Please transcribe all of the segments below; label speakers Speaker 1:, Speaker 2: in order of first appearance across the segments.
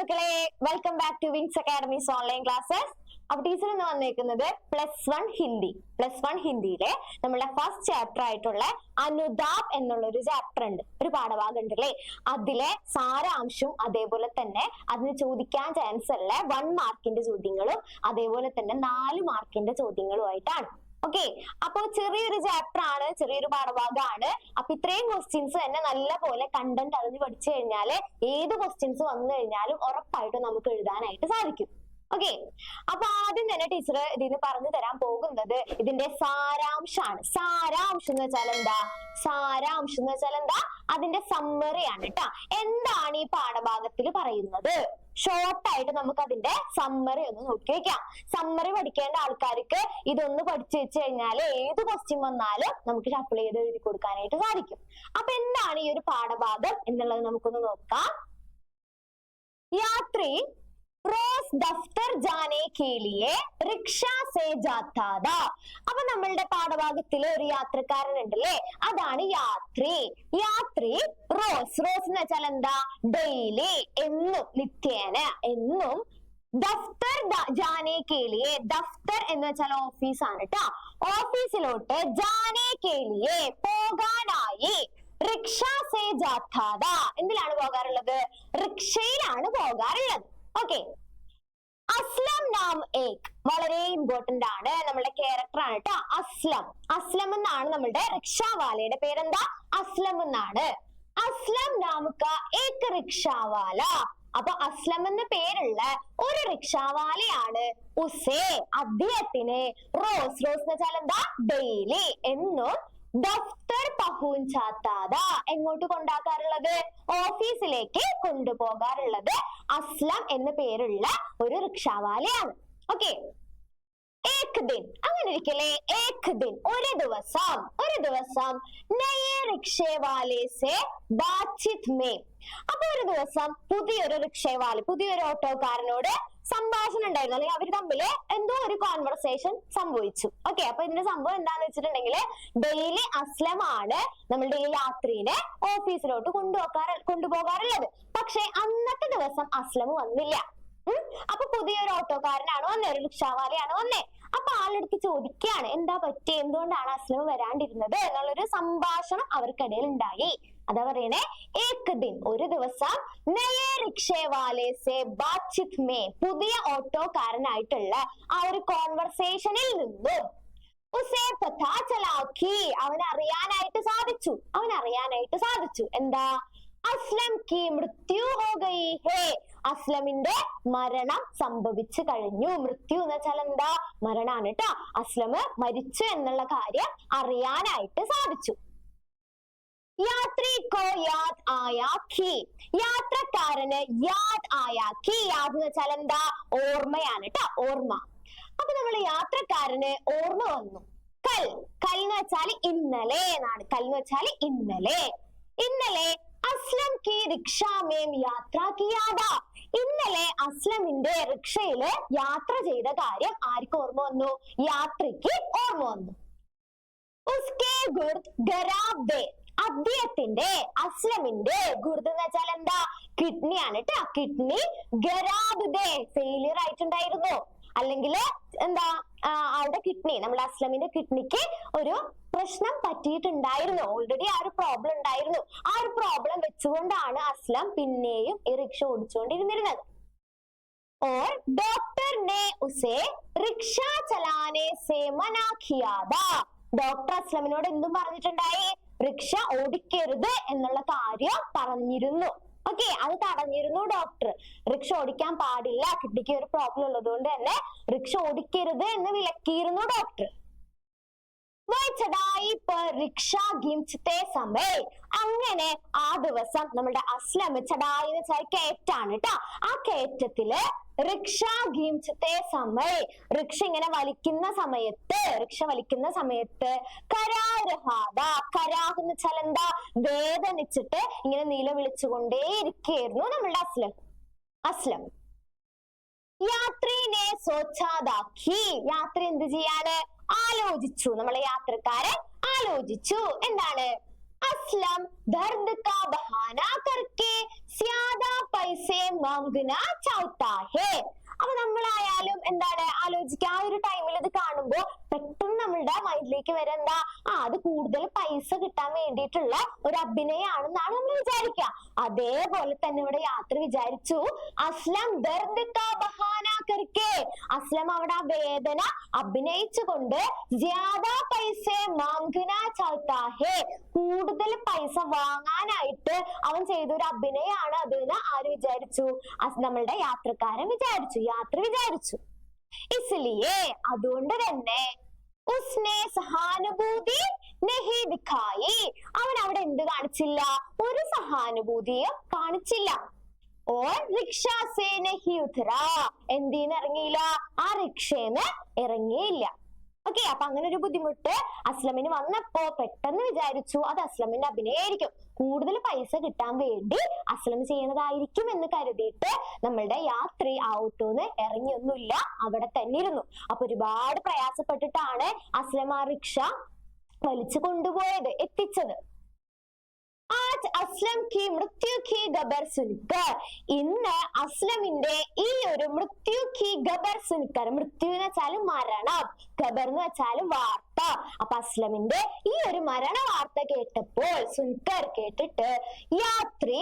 Speaker 1: മക്കളെ, welcome back to Wings Academies online classes. അപ്പൊ teacher ഇന്ന് വന്നേക്കുന്നത് +1 ഹിന്ദി. +1 ഹിന്ദിയിലെ നമ്മുടെ ഫസ്റ്റ് ചാപ്റ്റർ ആയിട്ടുള്ള അനുതാപ് എന്നുള്ള ഒരു ചാപ്റ്റർ ഉണ്ട്, ഒരു പാഠഭാഗം ഉണ്ട് അല്ലെ. അതിലെ സാരാംശവും അതേപോലെ തന്നെ അതിന് ചോദിക്കാൻ ചാൻസ് ഉള്ള 1 മാർക്കിന്റെ ചോദ്യങ്ങളും അതേപോലെ തന്നെ 4 മാർക്കിന്റെ ചോദ്യങ്ങളുമായിട്ടാണ്. ഓക്കെ, അപ്പൊ ചെറിയൊരു ചാപ്റ്റർ ആണ്, ചെറിയൊരു പാഠഭാഗമാണ്. അപ്പൊ ഇത്രയും ക്വസ്റ്റ്യൻസ് തന്നെ നല്ല പോലെ കണ്ടന്റ് അറിഞ്ഞ് പഠിച്ചു കഴിഞ്ഞാല് ഏത് ക്വസ്റ്റ്യൻസ് വന്നു കഴിഞ്ഞാലും ഉറപ്പായിട്ടും നമുക്ക് എഴുതാനായിട്ട് സാധിക്കും. ഓക്കെ, അപ്പൊ ആദ്യം തന്നെ ടീച്ചർ ഇതിന് പറഞ്ഞു തരാൻ പോകുന്നത് ഇതിന്റെ സാരാംശമാണ്. സാരാംശം എന്ന് വെച്ചാൽ എന്താ? സാരാംശം എന്ന് വെച്ചാൽ എന്താ? അതിന്റെ സമ്മറി ആണ് കേട്ടോ. എന്താണ് ഈ പാഠഭാഗത്തിൽ പറയുന്നത്? ഷോർട്ട് ആയിട്ട് നമുക്ക് അതിന്റെ സമ്മറി ഒന്ന് നോക്കി വെക്കാം. സമ്മറി പഠിക്കേണ്ട ആൾക്കാർക്ക് ഇതൊന്ന് പഠിച്ചു വെച്ച് കഴിഞ്ഞാൽ ഏത് ക്വസ്റ്റ്യൻ വന്നാലും നമുക്ക് ഷഫിൾ ചെയ്ത് എഴുതി കൊടുക്കാനായിട്ട് സാധിക്കും. അപ്പൊ എന്താണ് ഈ ഒരു പാഠഭാഗം എന്നുള്ളത് നമുക്കൊന്ന് നോക്കാം. യാത്രി रोज दफ्तर जाने के लिए रिक्शा से जाता था. അപ്പൊ നമ്മളുടെ പാഠഭാഗത്തിലെ ഒരു യാത്രക്കാരൻ ഉണ്ടല്ലേ, അതാണ് യാത്രി. യാത്രി റോസ്, റോസ് എന്ന് വെച്ചാൽ എന്താ? ഡെയിലി, എന്നും, നിത്യേന, എന്നും. ദഫ്തർ ജാനെ കേലിയെ, ദഫ്തർ എന്ന് വെച്ചാൽ ഓഫീസ് ആണ് കേട്ടോ. ഓഫീസിലോട്ട് ജാനെ കേലിയെ, പോകാനായി റിക്ഷ സേ ജാത്താ താ. എന്തിലാണ് പോകാറുള്ളത്? റിക്ഷയിലാണ് പോകാറുള്ളത്. ഓക്കെ, അസ്ലം നാം ഏക്, വളരെ ഇമ്പോർട്ടന്റ് ആണ്, നമ്മുടെ ക്യാരക്ടർ ആണ് കേട്ടോ. അസ്ലം, അസ്ലം എന്നാണ് നമ്മുടെ റിക്ഷാവാലയുടെ പേരെന്താ? അസ്ലം എന്നാണ്. അസ്ലം നാമുക ഏക് റിക്ഷാവാല. അപ്പൊ അസ്ലം എന്ന പേരുള്ള ഒരു റിക്ഷാവാലയാണ്. ഉസേ, അദ്ദേഹത്തിന്, റോസ്, റോസ് എന്ന് വെച്ചാൽ എന്താ? ഡെയിലി, എന്നും. ദഫ്തർ പഹുഞ്ചാത്താ താ, എങ്ങോട്ട് കൊണ്ടാക്കാറുള്ളത്? ഓഫീസിലേക്ക് കൊണ്ടുപോകാറുള്ളത് അസ്ലം എന്ന പേരുള്ള ഒരു റിക്ഷാവാലയാണ്. ഓക്കെ, ഏക് ദിൻ, അങ്ങനെ ഇരിക്കലേ, ഏക് ദിൻ, ഒരു ദിവസം, ഒരു ദിവസം നയേ റിക്ഷേവാലേ സേ ബാത്ചീത് മേ. അപ്പൊ ഒരു ദിവസം പുതിയൊരു റിക്ഷേവാല, പുതിയൊരു ഓട്ടോക്കാരനോട് സംഭാഷണം ഉണ്ടായിരുന്നു, അല്ലെങ്കിൽ അവർ തമ്മില് എന്തോ ഒരു കോൺവെർസേഷൻ സംഭവിച്ചു. ഓക്കെ, അപ്പൊ ഇതിന്റെ സംഭവം എന്താന്ന് വെച്ചിട്ടുണ്ടെങ്കിൽ ഡെയിലി അസ്ലമാണ് നമ്മളുടെ ഈ യാത്രീനെ ഓഫീസിലോട്ട് കൊണ്ടുപോകാറുള്ളത്. പക്ഷെ അന്നത്തെ ദിവസം അസ്ലം വന്നില്ല. അപ്പൊ പുതിയൊരു ഓട്ടോക്കാരനാണ് വന്നേ, ഒരു റിക്ഷാവാലയാണ് വന്നേ. അപ്പൊ ആളെടുത്ത് ചോദിക്കുകയാണ്, എന്താ പറ്റിയ, എന്തുകൊണ്ടാണ് അസ്ലം വരാണ്ടിരുന്നത് എന്നുള്ളൊരു സംഭാഷണം അവർക്കിടയിൽ ഉണ്ടായി. അതാ പറയണേ, ഏക് ദിൻ, ഒരു ദിവസം നയേ റിക്ഷേവാലേ സേ ബാത്ചീത് മേ, പുതിയ ഓട്ടോക്കാരനായിട്ടുള്ള ആ ഒരു കോൺവെർസേഷനിൽ നിന്നും ഉസേ പതാ ചലാ കി, അവനറിയാനായിട്ട് സാധിച്ചു, എന്താ? അസ്ലം കി മൃത്യു ഹോ ഗയി ഹേ, അസ്ലമിന്റെ മരണം സംഭവിച്ചു കഴിഞ്ഞു. മൃത്യു എന്ന് വെച്ചാൽ എന്താ? മരണാണ് കേട്ടോ. അസ്ലം മരിച്ചു എന്നുള്ള കാര്യം അറിയാനായിട്ട് സാധിച്ചു. യാത്രി കോ യാദ് ആയാ കി, യാത്രക്കാരന് യാദ് ആയാ കി, യാദ് എന്ന് വെച്ചാൽ എന്താ? ഓർമ്മയാണ് കേട്ടോ, ഓർമ്മ. അപ്പൊ നമ്മള് യാത്രക്കാരന് ഓർമ്മ വന്നു. കൽ, കൽ എന്ന് വെച്ചാൽ ഇന്നലെ എന്നാണ്. കൽ എന്ന് വെച്ചാൽ ഇന്നലെ. ഇന്നലെ അസ്ലം കി റിക്ഷാമേം യാത്ര കിയാതാ, ഇന്നലെ അസ്ലമിന്റെ റിക്ഷയില് യാത്ര ചെയ്ത കാര്യം ആർക്ക് ഓർമ്മ വന്നു? യാത്രിക്ക് ഓർമ്മ വന്നു. ഉസ്കേ ഗുർദ് ഖരാബ് ദേ, അദ്ദേഹത്തിന്റെ, അസ്ലമിന്റെ ഗുർദ് എന്ന് വെച്ചാൽ എന്താ? കിഡ്നി ആണ് കേട്ടോ. കിഡ്നി ഖരാബ് ദേ, ഫെയിലിയർ ആയിട്ടുണ്ടായിരുന്നു, അല്ലെങ്കിൽ എന്താ ആളുടെ കിഡ്നി, നമ്മുടെ അസ്ലമിന്റെ കിഡ്നിക്ക് ഒരു പ്രശ്നം പറ്റിയിട്ടുണ്ടായിരുന്നു. ഓൾറെഡി ആ ഒരു പ്രോബ്ലം ഉണ്ടായിരുന്നു. ആ ഒരു പ്രോബ്ലം വെച്ചുകൊണ്ടാണ് അസ്ലം പിന്നെയും ഈ റിക്ഷ ഓടിച്ചുകൊണ്ടിരുന്നിരുന്നത്. और डॉक्टर ने उसे रिक्शा चलाने से मना किया था. ഡോക്ടർ അസ്ലമിനോട് എന്തും പറഞ്ഞിട്ടുണ്ടായി? റിക്ഷ ഓടിക്കരുത് എന്നുള്ള കാര്യം പറഞ്ഞിരുന്നു. ഓക്കെ, അത് തടഞ്ഞിരുന്നു ഡോക്ടർ. റിക്ഷ ഓടിക്കാൻ പാടില്ല, കിഡ്നിക്ക് ഒരു പ്രോബ്ലം ഉള്ളത് കൊണ്ട് തന്നെ റിക്ഷ ഓടിക്കരുത് എന്ന് വിലക്കിയിരുന്നു ഡോക്ടർ. അങ്ങനെ ആ ദിവസം നമ്മുടെ അസ്ലം, ചടായി എന്ന് വെച്ചാൽ കയറ്റാണ് കേട്ടോ, ആ കയറ്റത്തില് റിക്ഷ ഗീംചത്തെ സമയ, റിക്ഷ ഇങ്ങനെ വലിക്കുന്ന സമയത്ത് കരാരഹാദ, കരാഹ് എന്ന് വെച്ചാൽ എന്താ? വേദനിച്ചിട്ട് ഇങ്ങനെ നിലവിളിച്ചുകൊണ്ടേ ഇരിക്കുകയായിരുന്നു നമ്മളുടെ അസ്ലം. യാത്രീനെ സോച്ചാദാക്കി, യാത്ര എന്ത് ചെയ്യാന്? ആലോചിച്ചു. നമ്മളെ യാത്രക്കാരൻ ആലോചിച്ചു. എന്താണ്? असलम दर्द का बहाना करके ज्यादा पैसे मांगना चाहता है. അപ്പൊ നമ്മളായാലും എന്താണ് ആലോചിക്കുക, ആ ഒരു ടൈമിൽ ഇത് കാണുമ്പോ പെട്ടെന്ന് നമ്മളുടെ മൈൻഡിലേക്ക് വരെ എന്താ, അത് കൂടുതൽ പൈസ കിട്ടാൻ വേണ്ടിയിട്ടുള്ള ഒരു അഭിനയാണെന്നാണ് നമ്മൾ വിചാരിക്കുക. അതേപോലെ തന്നെ ഇവിടെ യാത്രി വിചാരിച്ചു, അസ്ലം ദർദ് കാ ബഹാന കർക്കെ, അസ്ലം അവിടെ ആ വേദന അഭിനയിച്ചുകൊണ്ട് ജ്യാദാ പൈസ മാംഗന ചാഹ്താ ഹേ, കൂടുതൽ പൈസ വാങ്ങാനായിട്ട് അവൻ ചെയ്തൊരു അഭിനയാണ് അത് എന്ന് ആര് വിചാരിച്ചു? നമ്മളുടെ യാത്രക്കാരൻ വിചാരിച്ചു, യാത്ര വിചാരിച്ചു. ഇസ്ലിയേ, അതുകൊണ്ട് തന്നെ ഉസ്നെ സഹാനുഭൂതി നഹി ദിഖായി, അവൻ അവിടെ എന്ത് കാണിച്ചില്ല? ഒരു സഹാനുഭൂതിയും കാണിച്ചില്ല. ഓർ റിക്ഷ സേ നഹി ഉതരാ, എന്തിന്ന് ഇറങ്ങിയില്ല? ആ റിക്ഷേന്ന് ഇറങ്ങിയില്ല. ഓക്കെ, അപ്പൊ അങ്ങനെ ഒരു ബുദ്ധിമുട്ട് അസ്ലമിന് വന്നപ്പോ പെട്ടെന്ന് വിചാരിച്ചു അത് അസ്ലമിന്റെ അഭിനയായിരിക്കും, കൂടുതൽ പൈസ കിട്ടാൻ വേണ്ടി അസ്ലം ചെയ്യണതായിരിക്കും എന്ന് കരുതിയിട്ട് നമ്മളുടെ യാത്രി ഔട്ടോന്ന് ഇറങ്ങിയൊന്നുമില്ല, അവിടെ തന്നെ ഇരുന്നു. അപ്പൊ ഒരുപാട് പ്രയാസപ്പെട്ടിട്ടാണ് അസ്ലം ആ റിക്ഷ വലിച്ചു കൊണ്ടുപോയത്, എത്തിച്ചത്. ആജ് അസ്ലം കി മൃത്യു കി ഖബർ സുൻകർ, ഇന്ന് അസ്ലമിന്റെ ഈ ഒരു മൃത്യു കി ഖബർ സുൻകർ, മൃത്യു എന്ന് വെച്ചാൽ മരണം, ഖബർ എന്ന് വെച്ചാൽ വാർത്ത. അപ്പൊ അസ്ലമിന്റെ ഈ ഒരു മരണ വാർത്ത കേട്ടപ്പോൾ, സുൻകർ കേട്ടിട്ട്, യാത്രി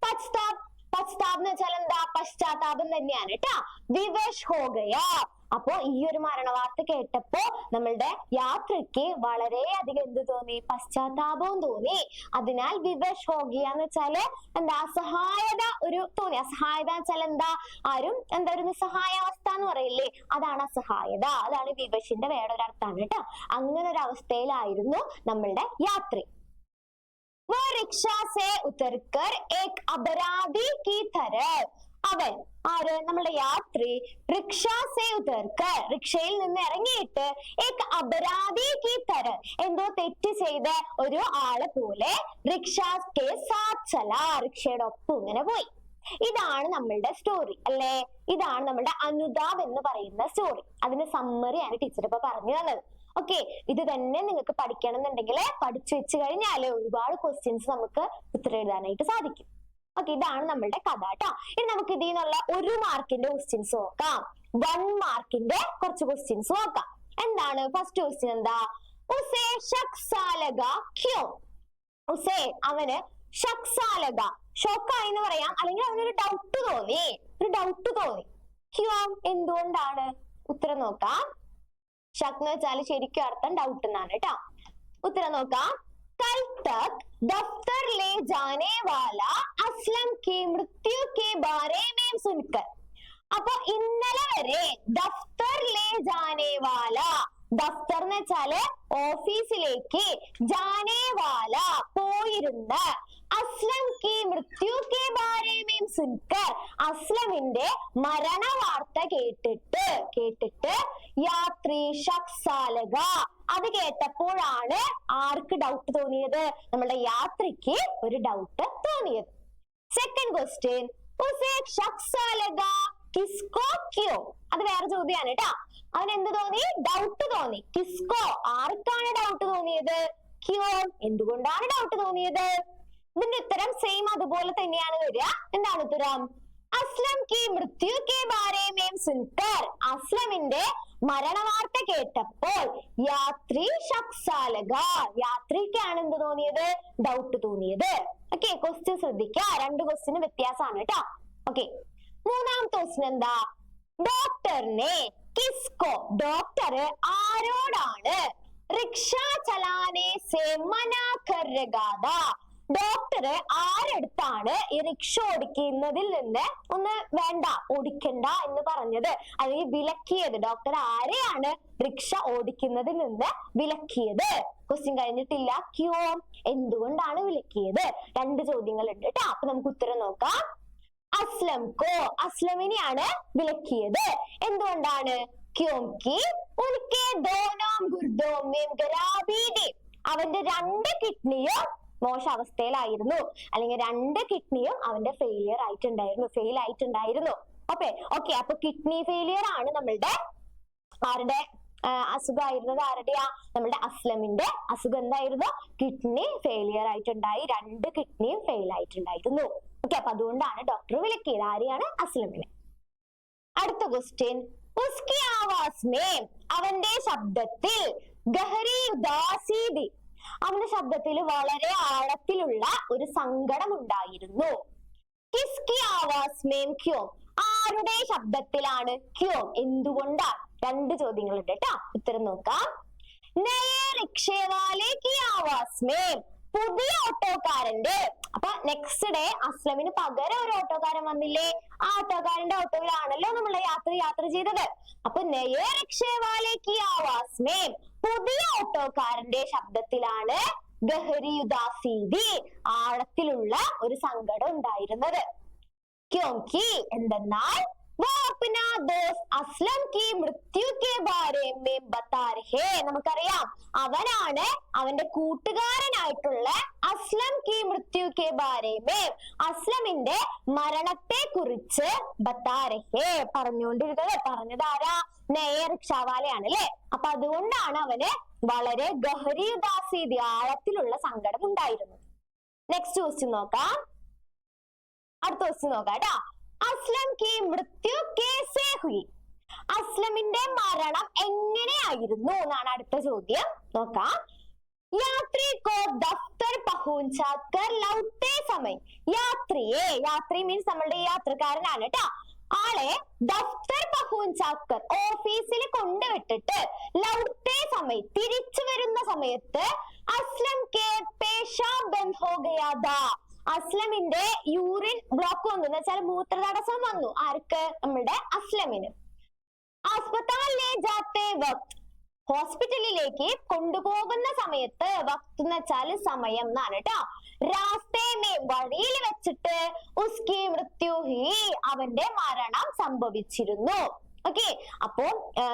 Speaker 1: പശ്ചാത്താപ്, പശ്ചാത്താപ് എന്ന് വെച്ചാൽ എന്താ? പശ്ചാത്താപം തന്നെയാണ് കേട്ടാ. വിവശ് ഹോ ഗയാ, അപ്പോ ഈ ഒരു മരണ വാർത്ത കേട്ടപ്പോ നമ്മളുടെ യാത്രയ്ക്ക് വളരെയധികം എന്ത് തോന്നി? പശ്ചാത്താപവും തോന്നി. അതിനാൽ വിവശ് ഹോ ഗയ എന്ന് വെച്ചാല് എന്താ? അസഹായത ഒരു തോന്നി. അസഹായത വെച്ചാൽ എന്താ? ആരും എന്താ ഒരു നിസ്സഹായാവസ്ഥ എന്ന് പറയില്ലേ, അതാണ് അസഹായത, അതാണ് വിവശിന്റെ വേറൊരു അർത്ഥമാണ് കേട്ടോ. അങ്ങനെ ഒരു അവസ്ഥയിലായിരുന്നു നമ്മളുടെ യാത്രി. वो रिक्शा से उतरकर एक अपराधी की तरह, അവൻ ആര്? നമ്മളുടെ യാത്രി റിക്ഷാ സേ ഉതർക്കർ, റിക്ഷയിൽ നിന്ന് ഇറങ്ങിയിട്ട് ഏക് അപരാധി കി തര, എന്തോ തെറ്റ് ചെയ്ത ഒരു ആളെ പോലെ റിക്ഷാ കെ സാത്ത് ചലാ, റിക്ഷയുടെ ഒപ്പം ഇങ്ങനെ പോയി. ഇതാണ് നമ്മളുടെ സ്റ്റോറി അല്ലേ? ഇതാണ് നമ്മളുടെ അനുതാപ് എന്ന് പറയുന്ന സ്റ്റോറി. അതിന്റെ സമ്മറിയാണ് ടീച്ചർ ഇപ്പൊ പറഞ്ഞു തന്നത്. ഓക്കെ, ഇത് തന്നെ നിങ്ങൾക്ക് പഠിക്കണം എന്നുണ്ടെങ്കിൽ പഠിച്ചു വെച്ച് കഴിഞ്ഞാൽ ഒരുപാട് ക്വസ്റ്റ്യൻസ് നമുക്ക് ഉത്തരം എഴുതാനായിട്ട് സാധിക്കും. ഓക്കെ, ഇതാണ് നമ്മളുടെ കഥ കേട്ടോ. ഇനി നമുക്ക് ഇതിൽ നിന്നുള്ള 1 മാർക്കിന്റെ ക്വസ്റ്റ്യൻസ് നോക്കാം, 1 മാർക്കിന്റെ കുറച്ച് ക്വസ്റ്റ്യൻസ് നോക്കാം. എന്താണ് ഫസ്റ്റ് ക്വസ്റ്റ്യൻ? എന്താ? ഉസേ ഷക്സാലഗ ക്യോ, ഉസേ അവന് ഷക്സാലഗ ഷോക്കായി എന്ന് പറയാം, അല്ലെങ്കിൽ അവനൊരു ഡൗട്ട് തോന്നി, ഒരു ഡൗട്ട് തോന്നി. ക്യോ എന്തുകൊണ്ടാണ്? ഉത്തരം നോക്കാം. ഷക്ക് എന്ന് വെച്ചാൽ ശരിക്കും അർത്ഥം ഡൗട്ട് എന്നാണ് കേട്ടോ. ഉത്തരം നോക്കാം. कल तक दफ्तर ले जाने वाला असलम की मृत्यु के बारे में सुनकर, അപ്പൊ ഇന്നലെ വരെ ദഫ്തർ ലേ ജാനേ വാല, ദഫ്തർ എന്ന് വെച്ചാല് ഓഫീസിലേക്ക്, ജാനേ വാല പോയിരുന്ന, അസ്ലം കി മൃത്യു കെ ബാരേ മേം സുൻകർ, അസ്ലമിന്റെ മരണ വാർത്ത കേട്ടിട്ട് യാത്രി ഷക്സാലക, അത് കേട്ടപ്പോഴാണ് ആർക്ക് ഡൗട്ട് തോന്നിയത്? നമ്മുടെ യാത്രിക്ക് ഒരു ഡൗട്ട് തോന്നിയത്. സെക്കൻഡ് ക്വസ്റ്റ്യൻ, ഉസേ ഷക്സാലക കിസ്കോ ക്യോ, അത് വേറെ ചോദ്യമാണ് കേട്ടോ. അവൻ എന്ത് തോന്നി? ഡൗട്ട് തോന്നി. കിസ്കോ, ആർക്കാണ് ഡൗട്ട് തോന്നിയത്? ക്യോ, എന്തുകൊണ്ടാണ് ഡൗട്ട് തോന്നിയത്? ഇതിന്റെ ഉത്തരം സെയിം അതുപോലെ തന്നെയാണ് വരിക. എന്താണ് ഉത്തരം? അസ്ലം കി മൃത്യു കെ ബാരേ മേം സുൻകർ, അസ്ലമിന്റെ മരണവാർത്ത കേട്ടപ്പോൾ യാത്രി ഷക്സാലക, യാത്രിക്കാണ് എന്ത് തോന്നിയത്? ഡൗട്ട് തോന്നിയത്. ഓക്കെ, ക്വസ്റ്റ്യൻ ശ്രദ്ധിക്കുക, 2 ക്വസ്റ്റ്യന് വ്യത്യാസമാണ് കേട്ടോ. ഓക്കെ, മൂന്നാമത്തെ ക്വസ്റ്റ്യൻ എന്താ? ഡോക്ടറിനെ കിസ്കോ, ഡോക്ടർ ആരോടാണ് റിക്ഷ ചലാനെ സേ മനാ കർ രഹാ താ, ഡോക്ടർ ആരെടുത്താണ് ഈ റിക്ഷ ഓടിക്കുന്നതിൽ നിന്ന് ഒന്ന് വേണ്ട, ഓടിക്കണ്ട എന്ന് പറഞ്ഞത്, അല്ലെങ്കിൽ വിലക്കിയത്? ഡോക്ടർ ആരെയാണ് റിക്ഷ ഓടിക്കുന്നതിൽ നിന്ന് വിലക്കിയത്? ക്വസ്റ്റ്യൻ കഴിഞ്ഞിട്ടില്ല. ക്യോ, എന്തുകൊണ്ടാണ് വിലക്കിയത്? 2 ചോദ്യങ്ങൾ ഉണ്ട് കേട്ടോ. അപ്പൊ നമുക്ക് ഉത്തരം നോക്കാം. അസ്ലം കോ, അസ്ലമിനെയാണ് വിലക്കിയത്. എന്തുകൊണ്ടാണ്? ക്യോംകി ഉൻകെ ദോനോ ഗുർദോ മേം ഖരാബി ഥി, അവന്റെ 2 കിഡ്നിയും മോശ അവസ്ഥയിലായിരുന്നു, അല്ലെങ്കിൽ 2 കിഡ്നിയും അവന്റെ ഫെയിൽ ആയിട്ടുണ്ടായിരുന്നു. ഓക്കെ, അപ്പൊ കിഡ്നി ഫെയിലിയർ ആണ് നമ്മളുടെ ആരുടെ? അസുഖമായിരുന്നത് ആരുടെയാ? നമ്മുടെ അസ്ലമിന്റെ അസുഖം എന്തായിരുന്നു? കിഡ്നി ഫെയിലിയർ ആയിട്ടുണ്ടായി, 2 കിഡ്നിയും ഫെയിൽ ആയിട്ടുണ്ടായിരുന്നു. ഓക്കെ, അപ്പൊ അതുകൊണ്ടാണ് ഡോക്ടർ വിലക്കിയത്. ആരെയാണ്? അസ്ലമിനെ. അടുത്ത ക്വസ്റ്റ്യൻ, ഉസ്കി ആവാസ് മേം, അവന്റെ ശബ്ദത്തിൽ ഗഹരി ഉദാസി തി, അവന്റെ ശബ്ദത്തിൽ വളരെ ആഴത്തിലുള്ള ഒരു സങ്കടം ഉണ്ടായിരുന്നു. കിസ്കി ആവാസ് മേം ക്യോം, ആരുടെ ശബ്ദത്തിലാണ്? ക്യോം, എന്തുകൊണ്ടാണ്? 2 ചോദ്യങ്ങളുണ്ട് കേട്ടോ, ഉത്തരം നോക്കാം. നയേ റിക്ഷേവാലെ കി ആവാസ് മേം, പുതിയ ഓട്ടോക്കാരന്റെ. അപ്പൊ നെക്സ്റ്റ് ഡേ അസ്ലമിന് പകരം ഒരു ഓട്ടോക്കാരൻ വന്നില്ലേ? ആ ഓട്ടോക്കാരന്റെ ഓട്ടോയിലാണല്ലോ നമ്മൾ യാത്ര ചെയ്തത്. അപ്പൊ നയേ റിക്ഷേവാലെ കി ആവാസ് മേം, പുതിയ ഓട്ടോക്കാരന്റെ ശബ്ദത്തിലാണ് ഗഹരി ഉദാസി തി, ആഴത്തിലുള്ള ഒരു സങ്കടം ഉണ്ടായിരുന്നത്. ക്യോംകി, എന്തെന്നാൽ वो अपना दोस्त अस्लम की मृत्यु के बारे में बता रहे, നമുക്കറിയാം അവനാണ് അവന്റെ കൂട്ടുകാരനായിട്ടുള്ള അസ്ലം കി മൃത്യു കെ ബാരെ മേ, അസ്ലമിന്റെ മരണത്തെ കുറിച്ച് ബത്താ രഹേ, പറഞ്ഞുകൊണ്ടിരുന്നത്. പറഞ്ഞത് ആരാ? നയേ റിക്ഷാവാലയാണ് അല്ലെ. അപ്പൊ അതുകൊണ്ടാണ് അവന് വളരെ ഗഹരി ഉദാസീതി, ആഴത്തിലുള്ള സങ്കടം ഉണ്ടായിരുന്നത്. നെക്സ്റ്റ് ക്വസ്റ്റ്യൻ നോക്കാം. അടുത്ത ക്വസ്റ്റ്യൻ നോക്കാം കേട്ടോ. അസ്ലം കി മൃത്യു കേസേ ഹുയി, അസ്ലമിന്റെ മരണം എങ്ങനെയായിരുന്നു എന്നാണ് അടുത്ത ചോദ്യം. നോക്കാം. യാത്രി കോ ദഫ്തർ പഹുഞ്ചാക്കർ ലൗട്ടേ സമയം, യാത്രിയെ, യാത്രി മീൻസ് നമ്മളുടെ യാത്രക്കാരനാണ് കേട്ടോ, ആളെ ദഫ്തർ പഹുഞ്ചാക്കർ, ഓഫീസിൽ കൊണ്ടുവിട്ടിട്ട് ലൗട്ടേ സമയം, തിരിച്ചു വരുന്ന സമയത്ത് അസ്ലം കെ പേശാ ബന്ദ് ഹോ ഗയാ താ, അസ്ലമിന്റെ യൂറിൻ ബ്ലോക്ക് വന്നു എന്ന് വെച്ചാൽ മൂത്ര തടസ്സം വന്നു. ആർക്ക്? നമ്മുടെ അസ്ലമിന്. ആസ്പത്താലിലെ ജാത്തെ വക്ത്, ഹോസ്പിറ്റലിലേക്ക് കൊണ്ടുപോകുന്ന സമയത്ത്, വക്ത് എന്ന് വെച്ചാൽ സമയം എന്നാണ് കേട്ടോ. രാസ്തേ മേ, വഴിയിൽ വെച്ചിട്ട്, ഉസ്കി മൃത്യു ഹി, അവന്റെ മരണം സംഭവിച്ചിരുന്നു. ഓക്കെ, അപ്പോ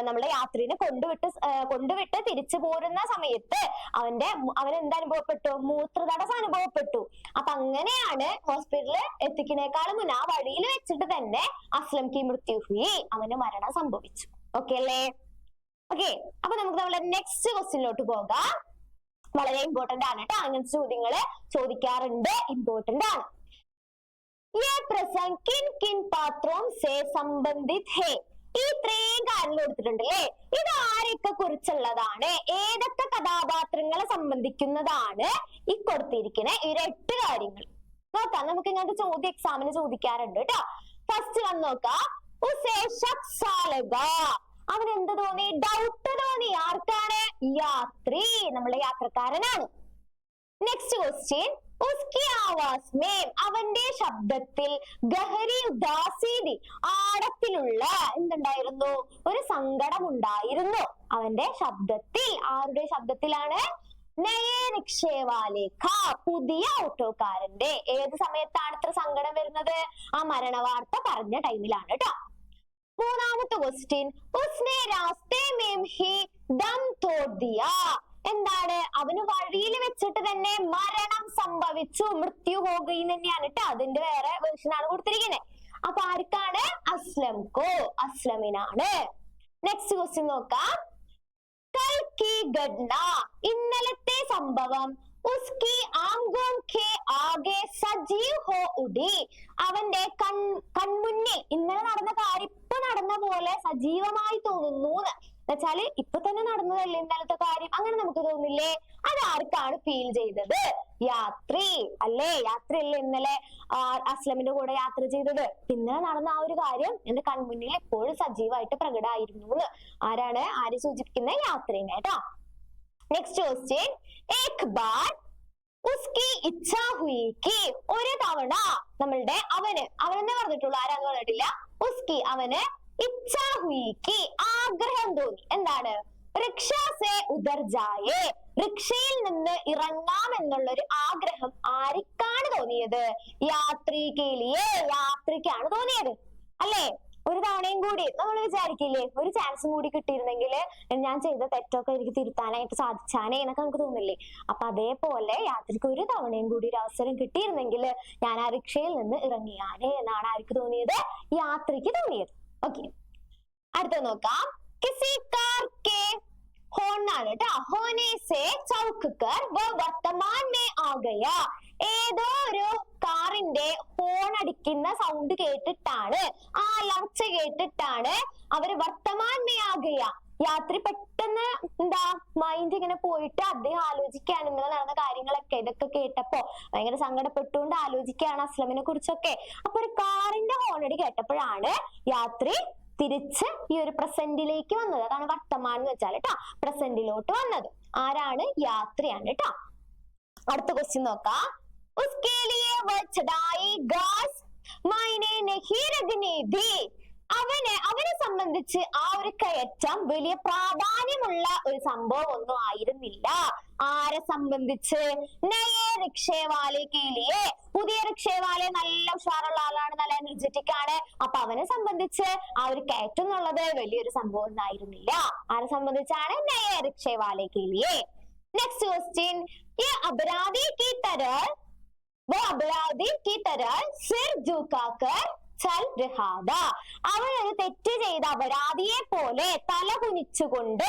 Speaker 1: നമ്മളെ യാത്രിനെ കൊണ്ടുവിട്ട് തിരിച്ചു പോരുന്ന സമയത്ത് അവന് എന്ത് അനുഭവപ്പെട്ടു? മൂത്ര തടസ്സം അനുഭവപ്പെട്ടു. അപ്പൊ അങ്ങനെയാണ് ഹോസ്പിറ്റലിൽ എത്തിക്കുന്നേക്കാളും മുന്നേ ആ വഴിയിൽ വെച്ചിട്ട് തന്നെ അസ്ലം കി മൃത്യു ഹുയി, അവന് മരണം സംഭവിച്ചു. ഓക്കെ അല്ലേ? ഓക്കെ, അപ്പൊ നമുക്ക് നമ്മളെ നെക്സ്റ്റ് ക്വസ്റ്റ്യനിലോട്ട് പോകാം. വളരെ ഇമ്പോർട്ടന്റ് ആണ് കേട്ടോ, അങ്ങനത്തെ ചോദ്യങ്ങള് ചോദിക്കാറുണ്ട്, ഇമ്പോർട്ടന്റ് ആണ്. യേ പ്രസംഗ് കിൻ കിൻ പാത്രോം സേ സംബന്ധിത് ഹേ, ഈ ഇത്രയും കാര്യങ്ങൾ കൊടുത്തിട്ടുണ്ട് അല്ലേ? ഇത് ആരൊക്കെ കുറിച്ചുള്ളതാണ്? ഏതൊക്കെ കഥാപാത്രങ്ങളെ സംബന്ധിക്കുന്നതാണ് ഈ കൊടുത്തിരിക്കുന്ന ഈ 8 കാര്യങ്ങൾ? നോക്കാം, നമുക്ക് ഇങ്ങനത്തെ ചോദ്യം എക്സാമിന് ചോദിക്കാറുണ്ട് കേട്ടോ. ഫസ്റ്റ് വന്ന് നോക്കാം. അവൻ എന്ത് തോന്നി? ഡൗട്ട് തോന്നി. ആർക്കാണ്? യാത്രി, നമ്മളെ യാത്രക്കാരനാണ്. നെക്സ്റ്റ് ക്വസ്റ്റ്യൻ, ഉസ്കി ആവാസ് മേം, അവന്റെ ശബ്ദത്തിൽ ഗഹരി ഉദാസീതി, ആഴത്തിലുള്ള എന്തുണ്ടായിരുന്നു? ഒരു സങ്കടം ഉണ്ടായിരുന്നു അവന്റെ ശബ്ദത്തിൽ. ആരുടെ ശബ്ദത്തിലാണ്? നയേ റിക്ഷേവാലെ കാ, പുതിയ ഓട്ടോക്കാരന്റെ. ഏത് സമയത്താണ് ഇത്ര സങ്കടം വരുന്നത്? ആ മരണവാർത്ത പറഞ്ഞ ടൈമിലാണ് കേട്ടോ. മൂന്നാമത്തെ ക്വസ്റ്റ്യൻ, ഉസ്നെ രാസ്തേ മേം ഹി ദം തോട് ദിയാ, എന്താണ്? അവന് വഴിയിൽ വെച്ചിട്ട് തന്നെ മരണം സംഭവിച്ചു, മൃത്യു ഹോഗയി തന്നെയാണ് കേട്ടോ. അതിന്റെ വേറെ വേർഷൻ ആണ് കൊടുത്തിരിക്കുന്നത്. അപ്പൊ ആർക്കാണ്? അസ്ലംകോ, അസ്ലമിനാണ്. നെക്സ്റ്റ് ക്വസ്റ്റ്യൻ നോക്കാം. കൽ കി ഘട്ന, ഇന്നലത്തെ സംഭവം. ഉസ്കി ആംഗോം കെ ആകെ സജീവ് ഹോ ഉടി, അവന്റെ കൺമുന്നിൽ ഇന്നലെ നടന്ന കാര്യം ഇപ്പൊ നടന്ന പോലെ സജീവമായി തോന്നുന്നു. എന്നുവെച്ചാല് ഇപ്പൊ തന്നെ നടന്നതല്ലേ ഇന്നലത്തെ കാര്യം, അങ്ങനെ നമുക്ക് തോന്നില്ലേ? അത് ആർക്കാണ് ഫീൽ ചെയ്തത്? യാത്രി അല്ലേ? യാത്രി അല്ലേ ഇന്നലെ അസ്ലമിന്റെ കൂടെ യാത്ര ചെയ്തത്? ഇന്നലെ നടന്ന ആ ഒരു കാര്യം എന്റെ കൺമുന്നിൽ എപ്പോഴും സജീവമായിട്ട് പ്രകടമായിരുന്നു. ആരാണ്? ആര് സൂചിപ്പിക്കുന്ന? യാത്രിനെ കേട്ടോ. നെക്സ്റ്റ് ക്വസ്റ്റ്യൻ, ഏക് ബാർ ഉസ്കി ഇച്ഛാ ഹുയി കി, ഒരു തവണ നമ്മളുടെ അവനെന്ന് പറഞ്ഞിട്ടുള്ളൂ, ആരാന്ന് പറഞ്ഞിട്ടില്ല. ഉസ്കി, അവന് ഇച്ഛാ ഹുയി കി, ആഗ്രഹം തോന്നി. എന്താണ്? റിക്ഷാ സേ ഉദർ ജായേ, റിക്ഷയിൽ നിന്ന് ഇറങ്ങാം എന്നുള്ളൊരു ആഗ്രഹം ആർക്കാണ് തോന്നിയത്? യാത്രികയിലെ, യാത്രിക്കാണ് തോന്നിയത് അല്ലേ? ഒരു തവണയും കൂടി നമ്മൾ വിചാരിക്കില്ലേ, ഒരു ചാൻസും കൂടി കിട്ടിയിരുന്നെങ്കിൽ ഞാൻ ചെയ്ത തെറ്റൊക്കെ എനിക്ക് തിരുത്താനായിട്ട് സാധിച്ചാനേ എന്നൊക്കെ നമുക്ക് തോന്നില്ലേ? അപ്പൊ അതേപോലെ യാത്രയ്ക്ക് ഒരു തവണയും കൂടി ഒരു അവസരം കിട്ടിയിരുന്നെങ്കിൽ ഞാൻ ആ റിക്ഷയിൽ നിന്ന് ഇറങ്ങിയാനേ എന്നാണ് ആർക്ക് തോന്നിയത്? യാത്രയ്ക്ക് തോന്നിയത്. ഓക്കെ, അടുത്ത നോക്കാം. किसी कार के होना होने से चौक कर वह वर्तमान में आ गया. ഏതോ ഒരു കാറിന്റെ ഹോൺ അടിക്കുന്ന സൗണ്ട് കേട്ടിട്ടാണ്, ആ അലർച്ച കേട്ടിട്ടാണ് അവര് വർത്തമാൻമയാകുക. യാത്രി പെട്ടെന്ന് എന്താ മൈൻഡ് ഇങ്ങനെ പോയിട്ട് അദ്ദേഹം ആലോചിക്കുകയാണ് ഇന്നലെ നടന്ന കാര്യങ്ങളൊക്കെ. ഇതൊക്കെ കേട്ടപ്പോ ഭയങ്കര സങ്കടപ്പെട്ടുകൊണ്ട് ആലോചിക്കുകയാണ് അസ്ലമിനെ കുറിച്ചൊക്കെ. അപ്പൊ ഒരു കാറിന്റെ ഹോണടി കേട്ടപ്പോഴാണ് യാത്രി തിരിച്ച് ഈ ഒരു പ്രസന്റിലേക്ക് വന്നത്. അതാണ് വർത്തമാനം എന്ന് വെച്ചാൽ കേട്ടോ, പ്രസന്റിലോട്ട് വന്നത്. ആരാണ്? യാത്രിയാണ് കേട്ടോ. അടുത്ത ക്വസ്റ്റ്യൻ നോക്കാം. उसके लिए वह चढ़ाई घास मायने नहीं रखने दी. അവനെ സംബന്ധിച്ച് ആ ഒരു കയറ്റം വലിയ പ്രാധാന്യമുള്ള ഒരു സംഭവം ഒന്നും ആയിരുന്നില്ല. ആരെ സംബന്ധിച്ച്? നയേ റിക്ഷേവാലയ്ക്ക് ലിയേ, പുതിയ റിക്ഷേവാലെ നല്ല ഉഷാറുള്ള ആളാണ്, നല്ല എനർജറ്റിക് ആണ്. അപ്പൊ അവനെ സംബന്ധിച്ച് ആ ഒരു കയറ്റം എന്നുള്ളത് വലിയൊരു സംഭവം ഒന്നും ആയിരുന്നില്ല. ആരെ സംബന്ധിച്ചാണ്? നയേ റിക്ഷേവാലയ്ക്ക് ലിയേ. Next question. ये अपराधी की तरह वो अपराधी की तरह सिर झुकाकर चल रहा था. അവൻ ഒരു തെറ്റ് ചെയ്ത അപരാധിയെ പോലെ തല കുനിച്ചുകൊണ്ട്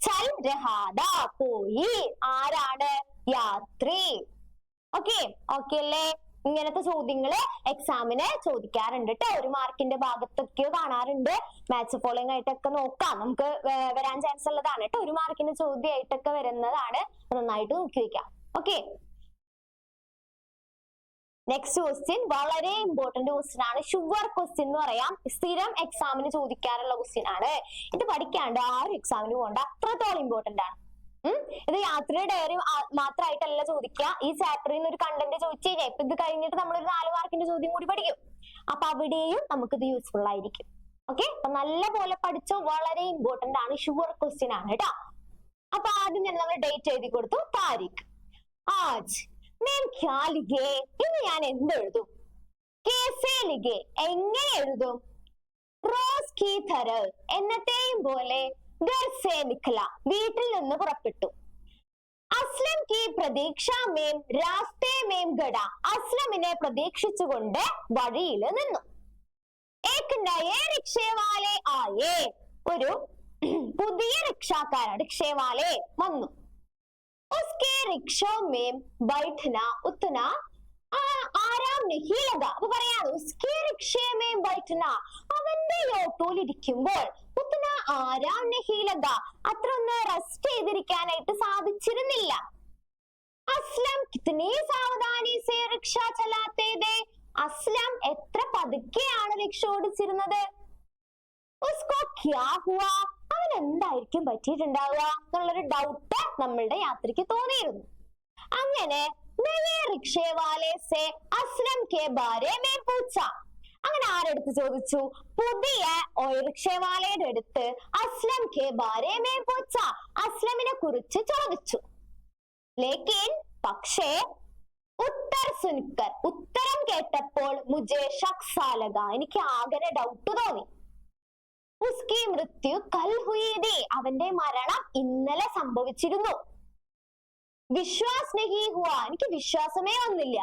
Speaker 1: ചൽ രഹാദ പോയി. ആരാണ്? യാത്രി. ഓക്കെ അല്ലേ? ഇങ്ങനത്തെ ചോദ്യങ്ങള് എക്സാമിന് ചോദിക്കാറുണ്ട് കേട്ടോ. ഒരു മാർക്കിന്റെ ഭാഗത്തൊക്കെയോ കാണാറുണ്ട്. മാച്ച് ഫോളോയിങ് ആയിട്ടൊക്കെ നോക്കാം, നമുക്ക് വരാൻ ചാൻസ് ഉള്ളതാണ് കേട്ടോ. ഒരു മാർക്കിന്റെ ചോദ്യമായിട്ടൊക്കെ വരുന്നതാണ്, നന്നായിട്ട് നോക്കി വെക്കാം. ഓക്കെ, നെക്സ്റ്റ് ക്വസ്റ്റ്യൻ വളരെ ഇമ്പോർട്ടന്റ് ക്വസ്റ്റ്യൻ ആണ്. ഷുവർ ക്വസ്റ്റ്യൻ എന്ന് പറയാം. സ്ഥിരം എക്സാമിന് ചോദിക്കാറുള്ള ക്വസ്റ്റ്യൻ ആണ്. ഇത് പഠിക്കാണ്ട് ആരും എക്സാമിന് പോകണ്ട, അത്രത്തോളം ഇമ്പോർട്ടന്റ് ആണ്. ഇത് യാത്രയുടെ ഡയറി മാത്രമായിട്ടല്ല ചോദിക്കുക. ഈ ചാപ്റ്ററിൽ നിന്ന് ഒരു കണ്ടന്റ് ചോദിച്ചു കഴിഞ്ഞാൽ ഇപ്പൊ ഇത് കഴിഞ്ഞിട്ട് നമ്മളൊരു 4 മാർക്കിന്റെ ചോദ്യം കൂടി പഠിക്കും. അപ്പൊ അവിടെയും നമുക്കിത് യൂസ്ഫുൾ ആയിരിക്കും. ഓക്കെ, അപ്പൊ നല്ല പോലെ പഠിച്ചോ, വളരെ ഇമ്പോർട്ടന്റ് ആണ്, ഷുവർ ക്വസ്റ്റ്യൻ ആണ് കേട്ടോ. അപ്പൊ ആദ്യം തന്നെ നമ്മൾ ഡേറ്റ് എഴുതി കൊടുത്തു. താരിഖ് ആജ് മേം ക്യാ ലിഖേ, ഇന്ന് ഞാൻ എന്തെഴുതും? കേസേ ലിഖേ, എങ്ങനെ എഴുതും? റോസ് കി തരഹ്, എന്നത്തെയും പോലെ ഘർ സേ നിക്ല, വീട്ടിൽ നിന്ന് പുറപ്പെട്ടു. അസ്ലം കി പ്രതീക്ഷ മേം രാസ്തേ മേം ഖഡ, അസ്ലമിനെ പ്രതീക്ഷിച്ചുകൊണ്ട് വഴിയിൽ നിന്നു. ഏക് നയേ റിക്ഷേവാലെ ആയേ, ഒരു പുതിയ റിക്ഷാവാലെ വന്നു. उसके रिक्शों में बैठना उतना आराम नहीं लगा. അപ്പൊ പറയാണ് उसके रिक्शे में बैठना, അവന്റെ ഓട്ടോയിൽ ഇരിക്കുമ്പോൾ ഉത്തന ആരാം നഹീ ലഗാ, അത്ര ഒന്ന് റെസ്റ്റ് ചെയ്തിരിക്കാനായിട്ട് സാധിച്ചിരുന്നില്ല. അസ്ലം കിത്നി സാവധാനി സേ റിക്ഷ ചലാത്തേ ഥേ, അസ്ലം എത്ര പതുക്കെയാണ് റിക്ഷ ഓടിച്ചിരുന്നത്. ഉസ്കോ ക്യാ ഹുവാ, അവൻ എന്തായിരിക്കും പറ്റിയിട്ടുണ്ടാവുക എന്നുള്ളൊരു ഡൗട്ട് നമ്മളുടെ യാത്രയ്ക്ക് തോന്നിയിരുന്നു. അങ്ങനെ Naye റിക്ഷേവാലെ say Aslam K Bare may പൂച്ച, അങ്ങനെ ആരെടുത്ത് ചോദിച്ചു? പുതിയ റിക്ഷേവാലയുടെ അടുത്ത് അസ്ലം കെ ബാരെ മേ പൂച്ച, അസ്ലമിനെ കുറിച്ച് ചോദിച്ചു. ലേക്കിൻ പക്ഷേ ഉത്തർ സുൻകർ, ഉത്തരം കേട്ടപ്പോൾ മുജേ ശക് സാ ലഗാ, എനിക്ക് ആകെ ഡൗട്ട് തോന്നി. ഉസ്കി മൃത്യു കൽ ഹുയി ഥി, അവന്റെ മരണം ഇന്നലെ സംഭവിച്ചിരുന്നു. വിശ്വാസ് നഹീ ഹുവാ, എനിക്ക് വിശ്വാസമേ വന്നില്ല.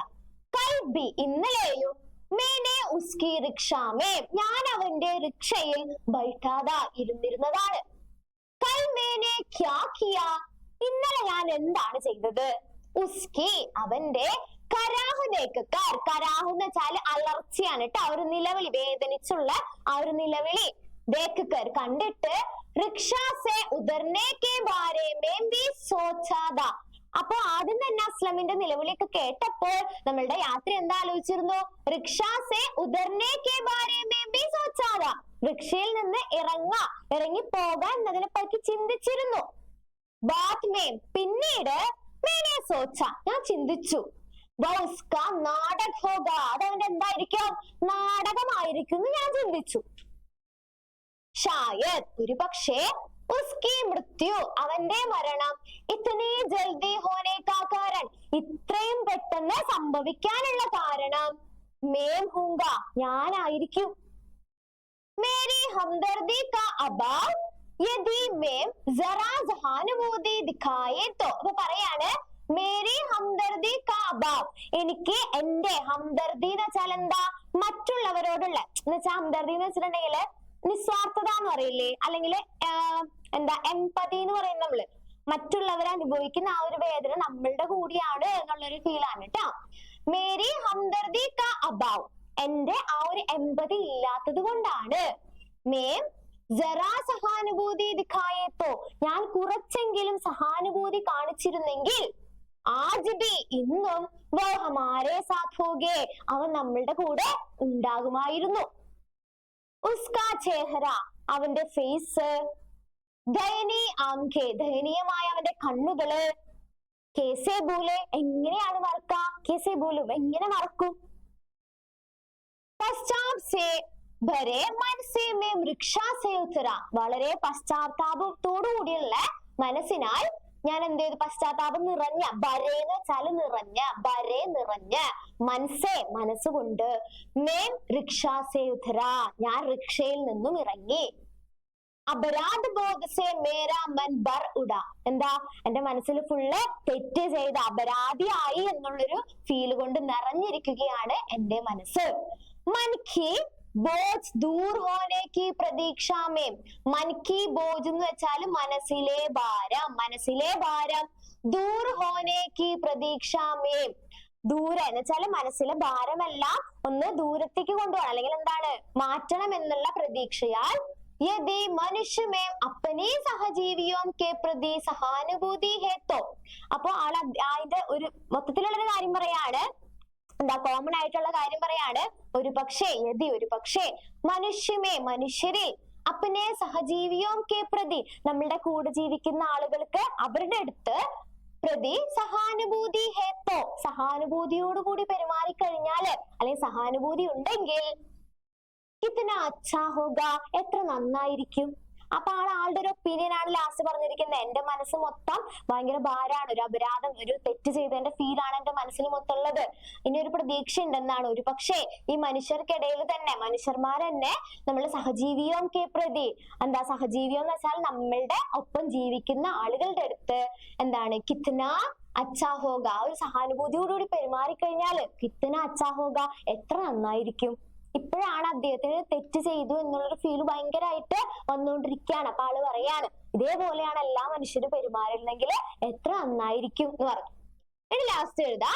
Speaker 1: കൽ ബി, ഇന്നലെയും. മേനെ ഉസ്കി റിക്ഷാ മേ, ഞാൻ അവന്റെ റിക്ഷയിൽ ബൈഠാദാ, ഇരുന്നിരുന്നതാണ്. കൽ മേനെ ക്യാ കിയാ, ഇന്നലെ ഞാൻ എന്താണ് ചെയ്തത്? ഉസ്കി, അവന്റെ കരാഹ് ദേക്കർ, കരാഹ് എന്ന് വെച്ചാൽ അലർച്ചയാണ് കേട്ടോ, ഒരു നിലവിളി, വേദനിച്ചുള്ള ആ ഒരു നിലവിളി. ദേക്കർ കണ്ടിട്ട് റിക്ഷാ സേ ഉതർനെ കെ ബാരെ മേം ഭി സോച്ചാ ഥാ, അപ്പൊ ആദ്യം തന്നെ അസ്ലമിന്റെ നിലവിളിയൊക്കെ കേട്ടപ്പോൾ നമ്മളുടെ യാത്ര എന്താ ആലോചിച്ചിരുന്നു? റിക്ഷാ സേ ഉതർനെ കെ ബാരെ മേം ഭി സോച്ചാ ഥാ, റിക്ഷയിൽ നിന്ന് ഇറങ്ങി പോകാൻ എന്നതിനെ പറ്റി ചിന്തിച്ചിരുന്നു. ബാത് മേം, പിന്നീട് മേനെ സോച്ച, ഞാൻ ചിന്തിച്ചു. നാടക ഹോഗ, അതവന്റെ എന്തായിരിക്കും? നാടകമായിരിക്കും ഞാൻ ചിന്തിച്ചു. ഷായത്, ഒരു പക്ഷേ ഉസ്കി മൃത്യു, അവന്റെ മരണം ഇത്തനെ ജൽദി ഹോനെ കാ കാരൺ, ഇത്രയും പെട്ടെന്ന് സംഭവിക്കാനുള്ള കാരണം മേം ഹൂങ്ക, ഞാനായിരിക്കും. മേരി ഹംദർദി കാ അഭാവ് യദി മേം സറാ സഹാനുഭൂതി ദിഖായേ തോ, അപ്പൊ പറയാണ് മേരി ഹംദർദി കാ അഭാവ്, എനിക്ക് എന്റെ ഹംദർദി എന്ന് വെച്ചാൽ എന്താ? മറ്റുള്ളവരോടുള്ള എന്ന് വെച്ചാൽ ഹംദർദി എന്ന് വെച്ചിട്ടുണ്ടെങ്കിൽ നിസ്വാർത്ഥത എന്ന് പറയില്ലേ, അല്ലെങ്കിൽ എന്താ എംപതി എന്ന് പറയുന്നത്, നമ്മള് മറ്റുള്ളവർ അനുഭവിക്കുന്ന ആ ഒരു വേദന നമ്മളുടെ കൂടിയാണ് എന്നുള്ളൊരു ഫീലാണ് കേട്ടോ. മേരി ഹംദർദി കാ അഭാവ്, എന്റെ ആ ഒരു എംപതി ഇല്ലാത്തത് കൊണ്ടാണ്. മേം ജറാ സഹാനുഭൂതി ദിഖായേത്തോ, ഞാൻ കുറച്ചെങ്കിലും സഹാനുഭൂതി കാണിച്ചിരുന്നെങ്കിൽ ആജ് ബി, ഇന്നും വോ ഹമാരേ സാത്ത് ഹോഗേ, അവൻ നമ്മളുടെ കൂടെ ഉണ്ടാകുമായിരുന്നു. ഉസ്കാ ചെഹറ, അവന്റെ ഫേസ്, ദയനീ ആംഖേ, ദയനീയമായ അവന്റെ കണ്ണുകള്, കേസേ ഭൂലെ, എങ്ങനെയാണ് മറക്ക, കേസേ ഭൂലും, എങ്ങനെ മറക്കും. പശ്ചാത് സേ ഭരെ മനസ്സേ മേ വൃക്ഷാ സേ ഉത്തര, വളരെ പശ്ചാത്താപത്തോടു കൂടിയുള്ള മനസ്സിനാൽ ഞാൻ എന്ത് ചെയ്തു, പശ്ചാത്താപം നിറഞ്ഞ, ബരേ എന്ന് വെച്ചാല് നിറഞ്ഞ, ബരേ നിറഞ്ഞ, മനസ്സേ മനസ്സുകൊണ്ട്, മേം റിക്ഷാസേ ഉത്തര, ഞാൻ റിക്ഷയിൽ നിന്നും ഇറങ്ങി. അപരാധ ബോധസേ മേരാ മൻ ബർ ഉട, എന്താ എന്റെ മനസ്സിൽ ഫുള്ള് തെറ്റ് ചെയ്ത് അപരാധിയായി എന്നുള്ളൊരു ഫീൽ കൊണ്ട് നിറഞ്ഞിരിക്കുകയാണ് എന്റെ മനസ്സ്. മൻകി ബോജ് ദൂർ ഹോനേക്ക് പ്രതീക്ഷാമേം, മൻകി ബോജ് എന്ന് വെച്ചാൽ മനസ്സിലെ ഭാരം, മനസ്സിലെ ഭാരം, ദൂർ ഹോനേക്ക് പ്രതീക്ഷാമേം, ദൂരെ എന്ന് വെച്ചാല് മനസ്സിലെ ഭാരമെല്ലാം ഒന്ന് ദൂരത്തേക്ക് കൊണ്ടുപോകണം, അല്ലെങ്കിൽ എന്താണ് മാറ്റണം എന്നുള്ള പ്രതീക്ഷയാൽ യദി മനുഷ്യമേം അപ്പനെ സഹജീവിയോം കെ പ്രതി സഹാനുഭൂതി ഹേത്തോ. അപ്പൊ അതിന്റെ ഒരു മൊത്തത്തിലുള്ളൊരു കാര്യം പറയാണ്, എന്താ കോമൺ ആയിട്ടുള്ള കാര്യം പറയാണ്. ഒരു പക്ഷേ യതി, ഒരു പക്ഷേ മനുഷ്യമേ, മനുഷ്യരിൽ, അപ്പനെ സഹജീവിയോം കെ പ്രതി, നമ്മളുടെ കൂടെ ജീവിക്കുന്ന ആളുകൾക്ക് അവരുടെ അടുത്ത്, പ്രതി സഹാനുഭൂതി ഹേത്തോ, സഹാനുഭൂതിയോടുകൂടി പെരുമാറിക്കഴിഞ്ഞാല്, അല്ലെങ്കിൽ സഹാനുഭൂതി ഉണ്ടെങ്കിൽ, കിത്തന അച്ഛാ ഹോഗ, എത്ര നന്നായിരിക്കും. അപ്പൊ ആളുടെ ഒരു ഒപ്പീനിയൻ ആണ് ലാസ്റ്റ് പറഞ്ഞിരിക്കുന്നത്. എന്റെ മനസ്സ് മൊത്തം ഭയങ്കര ഭാരമാണ്, ഒരു അപരാധം, ഒരു തെറ്റ് ചെയ്തതിന്റെ ഫീലാണ് എന്റെ മനസ്സിൽ മൊത്തം ഉള്ളത്. ഇനി ഒരു പ്രതീക്ഷ ഉണ്ടെന്നാണ്. ഒരു പക്ഷേ ഈ മനുഷ്യർക്കിടയിൽ തന്നെ, മനുഷ്യന്മാർ തന്നെ നമ്മൾ സഹജീവിയോം കെ പ്രതി, എന്താ സഹജീവിയോ എന്ന് വെച്ചാൽ നമ്മളുടെ ഒപ്പം ജീവിക്കുന്ന ആളുകളുടെ അടുത്ത് എന്താണ്, കിത്തന അച്ഛാ ഹോഗ, ഒരു സഹാനുഭൂതിയോടുകൂടി പെരുമാറിക്കഴിഞ്ഞാല്, കിത്തന അച്ഛാ ഹോഗ, എത്ര നന്നായിരിക്കും. ഇപ്പോഴാണ് അദ്ദേഹത്തിന് തെറ്റ് ചെയ്തു എന്നുള്ളൊരു ഫീൽ ഭയങ്കരമായിട്ട് വന്നുകൊണ്ടിരിക്കുകയാണ്. അപ്പൊ ആള് പറയാണ്, ഇതേപോലെയാണ് എല്ലാ മനുഷ്യരും പെരുമാറുന്നെങ്കിൽ എത്ര നന്നായിരിക്കും എന്ന് പറഞ്ഞു. ഇനി ലാസ്റ്റ് എഴുതാ,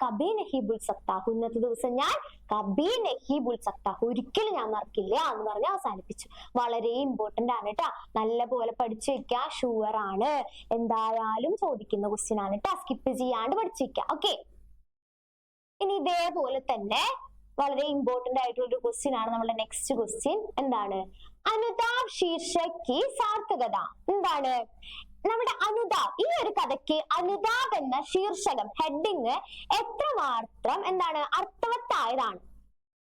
Speaker 1: കബി നഹി ഭൂൽ സക്താ, ഇന്നത്തെ ദിവസം ഞാൻ കബി നഹി ഭൂൽ സക്താ, ഒരിക്കലും ഞാൻ മറക്കില്ല എന്ന് പറഞ്ഞ് അവസാനിപ്പിച്ചു. വളരെ ഇമ്പോർട്ടന്റ് ആണ് കേട്ടാ, നല്ല പോലെ പഠിച്ചു വെക്കുക, ഷുവർ ആണ്, എന്തായാലും ചോദിക്കുന്ന ക്വസ്റ്റ്യൻ ആണ് കേട്ടാ, സ്കിപ്പ് ചെയ്യാണ്ട് പഠിച്ചു വെക്കുക. ഓക്കെ, ഇനി ഇതേപോലെ തന്നെ വളരെ ഇമ്പോർട്ടന്റ് ആയിട്ടുള്ള ഒരു ക്വസ്റ്റ്യൻ ആണ് നമ്മുടെ നെക്സ്റ്റ് ക്വസ്റ്റ്യൻ. എന്താണ്, അനുതാപ് ശീർഷക് സാർത്ഥകത. എന്താണ് നമ്മുടെ അനുതാപ്, ഈ ഒരു കഥയ്ക്ക് അനുതാപ് എന്ന ശീർഷകം, ഹെഡിങ് എത്രമാത്രം എന്താണ് അർത്ഥവത്തായതാണ്.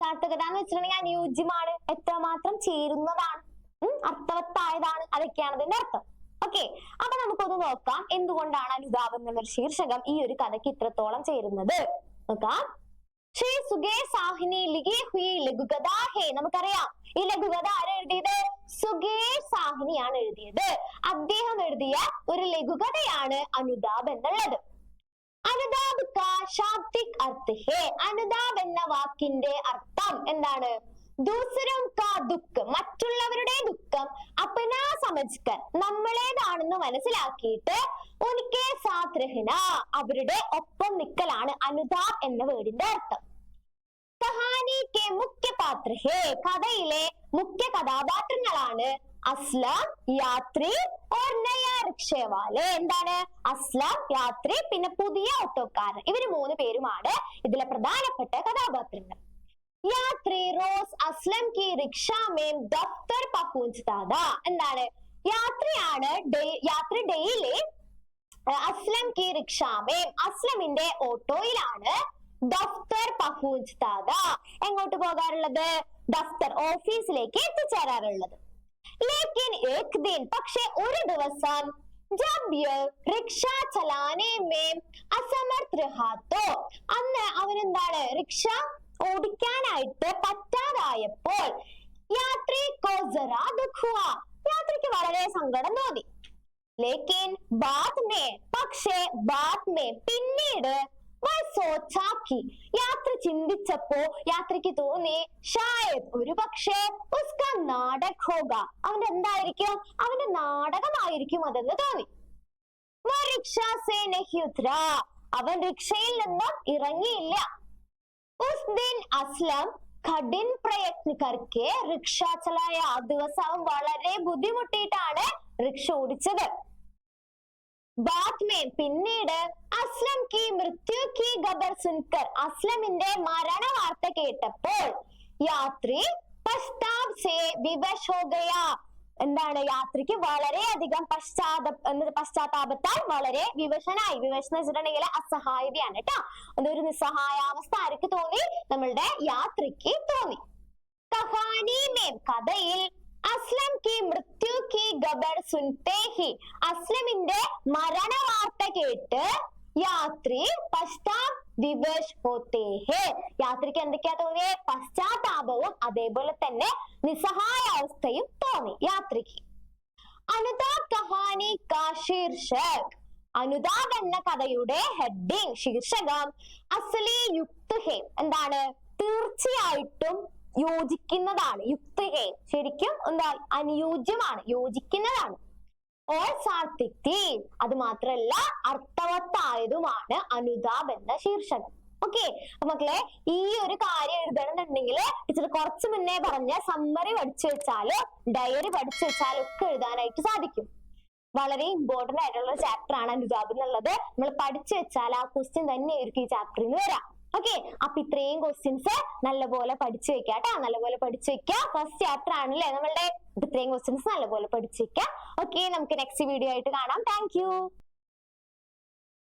Speaker 1: സാർത്ഥകത എന്ന് വെച്ചിട്ടുണ്ടെങ്കിൽ അനുയോജ്യമാണ്, എത്രമാത്രം ചേരുന്നതാണ്, അർത്ഥവത്തായതാണ്, അതൊക്കെയാണ് അതിന്റെ അർത്ഥം. ഓക്കെ, അപ്പൊ നമുക്കൊന്ന് നോക്കാം എന്തുകൊണ്ടാണ് അനുതാപ് എന്നുള്ളൊരു ശീർഷകം ഈ ഒരു കഥയ്ക്ക് ഇത്രത്തോളം ചേരുന്നത് നോക്കാം. ശ്രീ സുഗേഷ് സാഹിനി ലിഖി ഹുയി ലഘുകഥ ഹേ, നമുക്കറിയാം ഈ ലഘുകഥ ആരാ എഴുതിയത്, സുഗേഷ് സാഹിനിയാണ് എഴുതിയത്. അദ്ദേഹം എഴുതിയ ഒരു ലഘുകഥയാണ് അനുതാപ് എന്നുള്ളത്. അനുതാപ് കാ ശാബ്ദിക് അർത്ഥ ഹേ, അനുതാപ് എന്ന വാക്കിന്റെ അർത്ഥം എന്താണ്, ദൂസരോं का ദുഃഖം, മറ്റുള്ളവരുടെ ദുഃഖം, അപ്നാ സമജ്കർ, നമ്മളേതാണെന്ന് മനസ്സിലാക്കിയിട്ട്, ഉനകെ സാത്ത് രഹന, അവരുടെ ഒപ്പം നിൽക്കലാണ് അനുതാപ് എന്ന വേർഡിന്റെ അർത്ഥം. കഹാനി കെ മുഖ്യ പാത്ര ഹേ, കഥയിലെ മുഖ്യ കഥാപാത്രങ്ങളാണ് അസ്ലം, യാത്രി और नया റിക്ഷവാലെ. എന്താണ് അസ്ലം, യാത്രി, പിന്നെ പുതിയ ഓട്ടോക്കാരൻ, ഇവര് മൂന്ന് പേരുമാണ് ഇതിലെ പ്രധാനപ്പെട്ട കഥാപാത്രങ്ങൾ. യാത്രി റോസ് അസ്ലം കി റിക്ഷ മേം ദഫ്തർ പഹുഞ്ചതാ ഥാ, എന്താണ് യാത്രിയാണ്, യാത്രി ഡെയിലി അസ്ലം കി റിക്ഷ മേം, അസ്ലമിന്റെ ഓട്ടോയിലാണ് ദഫ്തർ പഹുഞ്ചതാ ഥാ, എങ്ങോട്ട് പോകാറുള്ളത്, ദഫ്തർ ഓഫീസിലേക്ക് എത്തിച്ചേരാറുള്ളത്. ലേക്കിൻ ഏക് ദിൻ, പക്ഷെ ഒരു ദിവസം, ജബ് യേ റിക്ഷ ചലാനെ മേം അസമർഥ രഹാ തോ, അന്ന് അവനെന്താണ് റിക്ഷ ഓടിക്കാനായിട്ട് പറ്റാതായപ്പോൾ, യാത്രി കോ ജറാ ദുഃഖ് ഹുവാ, യാത്രിക്ക് വളരെ സങ്കടം തോന്നി. ലേക്കിൻ ബാദ് മേ, പക്ഷേ ബാദ് മേ പിന്നീട്, സോച്ചാക്കി യാത്ര ചിന്തിച്ചപ്പോ യാത്രയ്ക്ക് തോന്നി ഷായത് ഒരു പക്ഷേ ഉസ്ക നാടക് ഹോഗ അവന്റെ എന്തായിരിക്കും അവന്റെ നാടകമായിരിക്കും അതെന്ന് തോന്നി അവൻ റിക്ഷയിൽ നിന്നും ഇറങ്ങിയില്ല ഉസ് ദിൻ അസ്ലം കഠിൻ പ്രയത്ന കർക്കെ റിക്ഷ ചലായ ആ ദിവസം അവൻ വളരെ ബുദ്ധിമുട്ടിയിട്ടാണ് റിക്ഷ ഓടിച്ചത് പിന്നീട് അസ്ലം കി മൃത്യു കി ഖബർ സുൻകർ അസ്ലമിന്റെ മരണ വാർത്ത കേട്ടപ്പോൾ യാത്രി പശ്ചാത്താപ് സേ വിവശ് ഹോ ഗയാ എന്താണ് യാത്രിക്ക് വളരെയധികം പശ്ചാത്താപത്താൽ വളരെ വിവശനായി വിവശം എന്ന് വെച്ചിട്ടുണ്ടെങ്കിൽ അസഹായതയാണ് കേട്ടോ അതൊരു നിസ്സഹായാവസ്ഥ ആർക്ക് തോന്നി നമ്മളുടെ യാത്രിക്ക് തോന്നി കഹാനി മേം കഥയിൽ അസ്ലം കി മൃത്യു കി ഖബർ സുൻതേ ഹി അസ്ലമിന്റെ മരണ വാർത്ത കേട്ട് യാത്രി വിവശ് ഹോത്തേ ഹേ യാത്രിക്ക് എന്തൊക്കെയാ തോന്നിയേ പശ്ചാത്താപവും അതേപോലെ തന്നെ നിസ്സഹായ അവസ്ഥയും തോന്നി യാത്രിക്ക് അനുതാപ് കഹാനി കാ ശീർഷക് അനുതാപ് എന്ന കഥയുടെ ഹെഡിങ് ശീർഷകം അസ്ലി യുക്ത് ഹേ എന്താണ് തീർച്ചയായിട്ടും യോജിക്കുന്നതാണ് യുക്ത് ഹേ ശരിക്കും എന്താ അനുയോജ്യമാണ് യോജിക്കുന്നതാണ് ഓർ സാർത്ഥിക്തി അത് മാത്രല്ല അർത്ഥവത്തായതുമാണ് അനുതാപ് എന്ന ശീർഷകം ഓക്കെ മക്കളെ ഈ ഒരു കാര്യം എഴുതണമെന്നുണ്ടെങ്കിൽ ടീച്ചർ കുറച്ച് മുന്നേ പറഞ്ഞ സമ്മറി പഠിച്ചു വെച്ചാലോ ഡയറി പഠിച്ചു വെച്ചാലോ ഒക്കെ എഴുതാനായിട്ട് സാധിക്കും വളരെ ഇമ്പോർട്ടന്റ് ആയിട്ടുള്ള ചാപ്റ്റർ ആണ് അനുതാപ് എന്നുള്ളത് നമ്മൾ പഠിച്ചു വെച്ചാൽ ആ ക്വസ്റ്റ്യൻ തന്നെ ആയിരിക്കും ഈ ചാപ്റ്ററിൽ നിന്ന് വരാം ഓക്കെ അപ്പൊ ഇത്രയും ക്വസ്റ്റ്യൻസ് നല്ലപോലെ പഠിച്ചു വെക്കുക കേട്ടോ നല്ലപോലെ പഠിച്ചു വെക്കുക ഫസ്റ്റ് ചാപ്റ്റർ ആണല്ലേ നമ്മളുടെ ഇത്രയും ക്വസ്റ്റ്യൻസ് നല്ലപോലെ പഠിച്ചു വെക്കുക ഓക്കെ നമുക്ക് നെക്സ്റ്റ് വീഡിയോ ആയിട്ട് കാണാം താങ്ക്